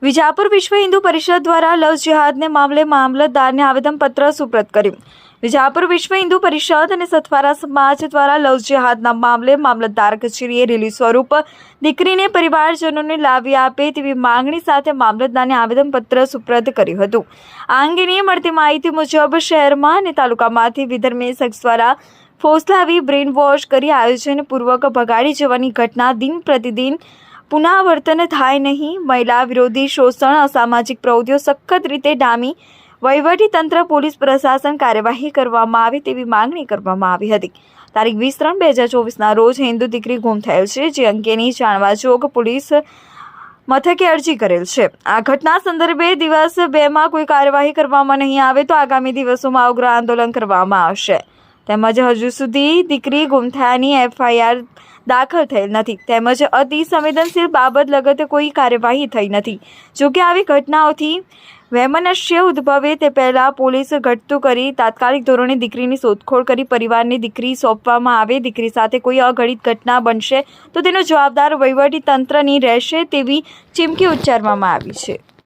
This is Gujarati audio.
વિજાપુર વિશ્વ હિન્દુ પરિષદ દ્વારા લવ જિહાદને મામલે મામલતદારને આવેદનપત્ર સુપ્રત કર્યું। વિજાપુર વિશ્વ હિન્દુ પરિષદ અને સથવારા સમાજ દ્વારા લવ જિહાદના મામલે મામલતદાર કચેરીએ રેલી સ્વરૂપ દીકરીને પરિવારજનોને લાવી આપે તેવી માંગણી સાથે મામલતદારને આવેદનપત્ર સુપ્રત કર્યું હતું। આ અંગેની મળતી માહિતી મુજબ શહેરમાં અને તાલુકામાંથી વિધર્મી શખ્સ દ્વારા ફોસલાવી બ્રેન વોશ કરી આયોજનપૂર્વક ભગાડી જવાની ઘટના દિન પ્રતિદિન પુનરાવર્તન થાય નહીં। મહિલા વિરોધી શોષણ અસામાજિક પ્રવૃત્તિઓ સખત રીતે ડામી વહીવટીતંત્ર પોલીસ પ્રશાસન કાર્યવાહી કરવામાં આવે તેવી માંગણી કરવામાં આવી હતી। તારીખ 20-3-2024ના રોજ હિન્દુ દીકરી ગુમ થયેલ છે, જે અંગેની જાણવા જોગ પોલીસ મથકે અરજી કરેલ છે। આ ઘટના સંદર્ભે દિવસ 2માં કોઈ કાર્યવાહી કરવામાં નહીં આવે તો આગામી દિવસોમાં ઉગ્ર આંદોલન કરવામાં આવશે। તેમજ હજુ સુધી દીકરી ગુમ થયાની FIR દાખલ થયેલ નથી, તેમજ અતિ સંવેદનશીલ બાબત લગતે કોઈ કાર્યવાહી થઈ નથી। જોકે આવી ઘટનાઓથી વૈમનસ્ય ઉદ્ભવે તે પહેલાં પોલીસ ઘટતું કરી તાત્કાલિક ધોરણે દીકરીની શોધખોળ કરી પરિવારને દીકરી સોંપવામાં આવે। દીકરી સાથે કોઈ અઘટિત ઘટના બનશે તો તેનો જવાબદાર વહીવટી તંત્રની રહેશે તેવી ચીમકી ઉચ્ચારવામાં આવી છે।